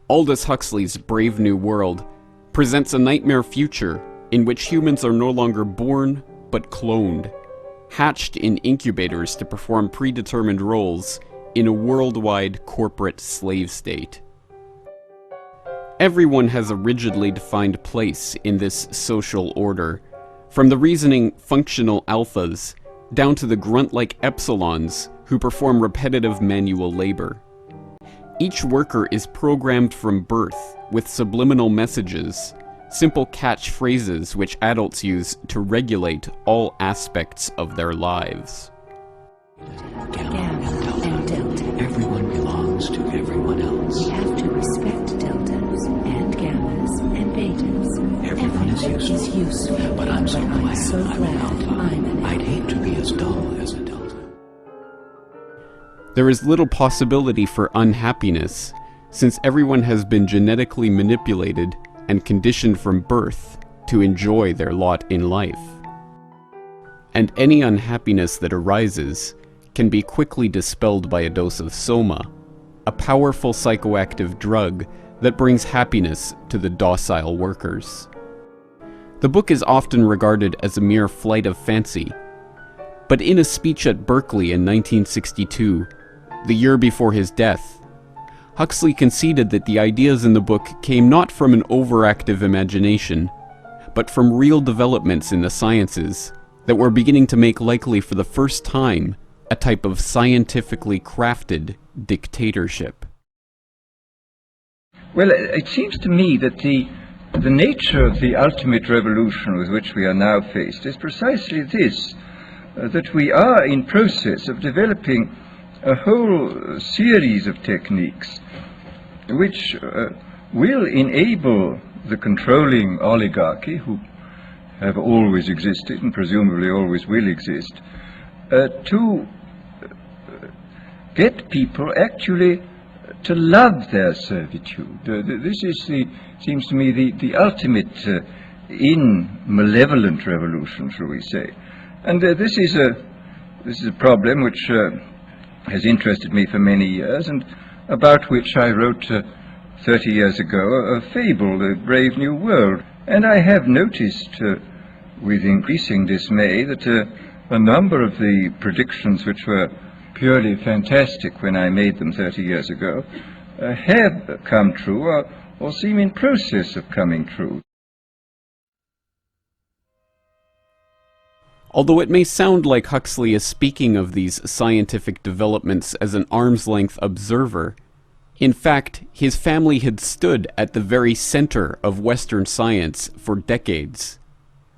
Aldous Huxley's Brave New World presents a nightmare future in which humans are no longer born, but cloned, hatched in incubators to perform predetermined roles in a worldwide corporate slave state. Everyone has a rigidly defined place in this social order, from the reasoning functional alphas down to the grunt-like epsilons who perform repetitive manual labor. Each worker is programmed from birth with subliminal messages, simple catchphrases which adults use to regulate all aspects of their lives. Gamma and delta. Everyone belongs to everyone else. We have to respect deltas and gammas and betas. Everyone is useful. But I'm so glad I'm an alpha. I'd hate to be as dull as a delta. There is little possibility for unhappiness, since everyone has been genetically manipulated and conditioned from birth to enjoy their lot in life. And any unhappiness that arises can be quickly dispelled by a dose of soma, a powerful psychoactive drug that brings happiness to the docile workers. The book is often regarded as a mere flight of fancy, but in a speech at Berkeley in 1962, the year before his death, Huxley conceded that the ideas in the book came not from an overactive imagination, but from real developments in the sciences that were beginning to make likely for the first time a type of scientifically crafted dictatorship. Well, it seems to me that the nature of the ultimate revolution with which we are now faced is precisely this, that we are in process of developing a whole series of techniques which will enable the controlling oligarchy, who have always existed and presumably always will exist, to get people actually to love their servitude. This is seems to me the ultimate in malevolent revolution, shall we say. And this is a problem which has interested me for many years, and about which I wrote 30 years ago a fable, The Brave New World. And I have noticed with increasing dismay that a number of the predictions which were purely fantastic when I made them 30 years ago have come true or seem in process of coming true. Although it may sound like Huxley is speaking of these scientific developments as an arm's-length observer, in fact, his family had stood at the very center of Western science for decades.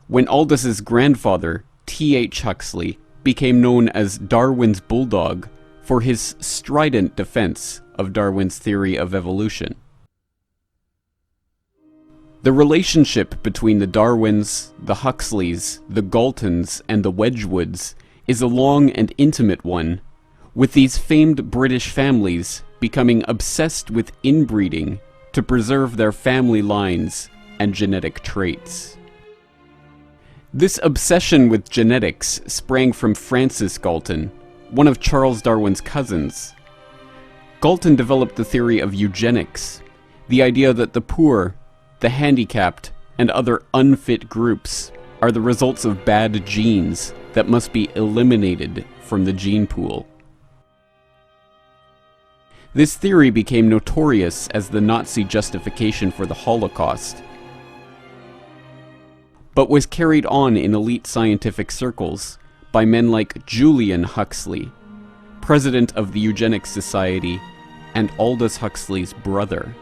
When Aldous's grandfather, T.H. Huxley, became known as Darwin's bulldog for his strident defense of Darwin's theory of evolution. The relationship between the Darwins, the Huxleys, the Galtons, and the Wedgwoods is a long and intimate one, with these famed British families becoming obsessed with inbreeding to preserve their family lines and genetic traits. This obsession with genetics sprang from Francis Galton, one of Charles Darwin's cousins. Galton developed the theory of eugenics, the idea that the poor, the handicapped, and other unfit groups are the results of bad genes that must be eliminated from the gene pool. This theory became notorious as the Nazi justification for the Holocaust, but was carried on in elite scientific circles by men like Julian Huxley, president of the Eugenics Society and Aldous Huxley's brother.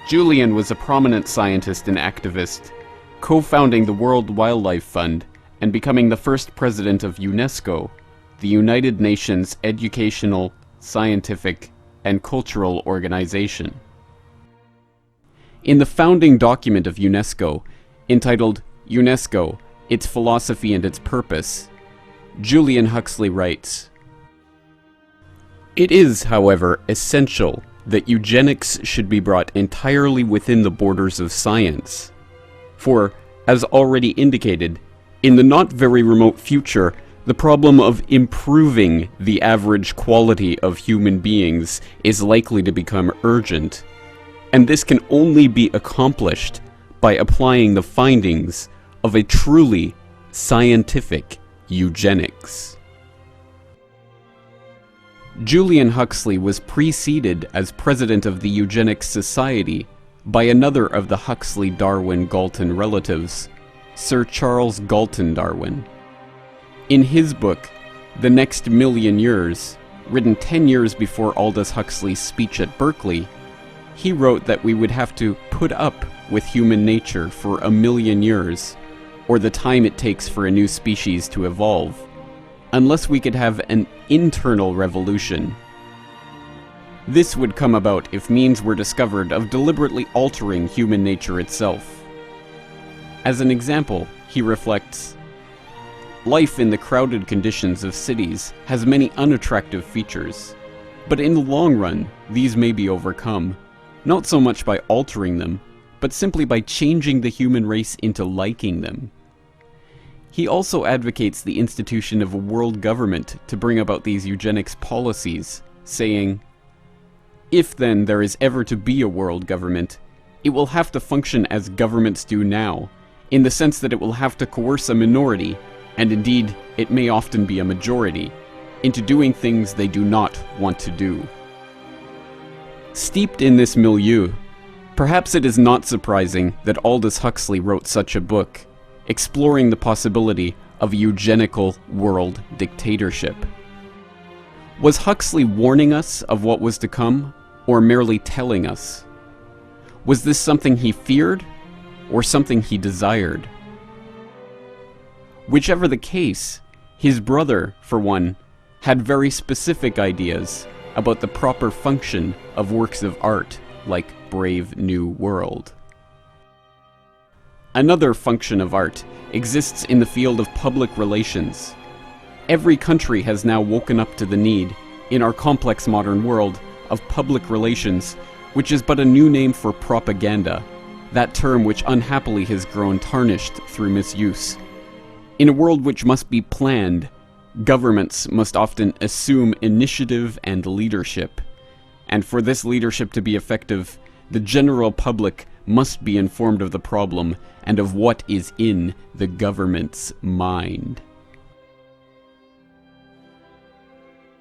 Julian was a prominent scientist and activist, co-founding the World Wildlife Fund and becoming the first president of UNESCO, the United Nations Educational, Scientific, and Cultural Organization. In the founding document of UNESCO, entitled UNESCO, Its Philosophy and Its Purpose, Julian Huxley writes, "It is, however, essential that eugenics should be brought entirely within the borders of science. For, as already indicated, in the not very remote future, The problem of improving the average quality of human beings is likely to become urgent, and this can only be accomplished by applying the findings of a truly scientific eugenics. Julian Huxley was preceded as president of the Eugenics Society by another of the Huxley-Darwin-Galton relatives, Sir Charles Galton Darwin. In his book, The Next Million Years, written 10 years before Aldous Huxley's speech at Berkeley, he wrote that we would have to put up with human nature for 1,000,000 years, or the time it takes for a new species to evolve, unless we could have an internal revolution. This would come about if means were discovered of deliberately altering human nature itself. As an example, he reflects, life in the crowded conditions of cities has many unattractive features, but in the long run, these may be overcome, not so much by altering them, but simply by changing the human race into liking them. He also advocates the institution of a world government to bring about these eugenics policies, saying, if then there is ever to be a world government, it will have to function as governments do now, in the sense that it will have to coerce a minority, and indeed it may often be a majority, into doing things they do not want to do. Steeped in this milieu, perhaps it is not surprising that Aldous Huxley wrote such a book, exploring the possibility of a eugenical world dictatorship. Was Huxley warning us of what was to come, or merely telling us? Was this something he feared, or something he desired? Whichever the case, his brother, for one, had very specific ideas about the proper function of works of art like Brave New World. Another function of art exists in the field of public relations. Every country has now woken up to the need, in our complex modern world, of public relations, which is but a new name for propaganda, that term which unhappily has grown tarnished through misuse. In a world which must be planned, governments must often assume initiative and leadership, and for this leadership to be effective, the general public must be informed of the problem and of what is in the government's mind.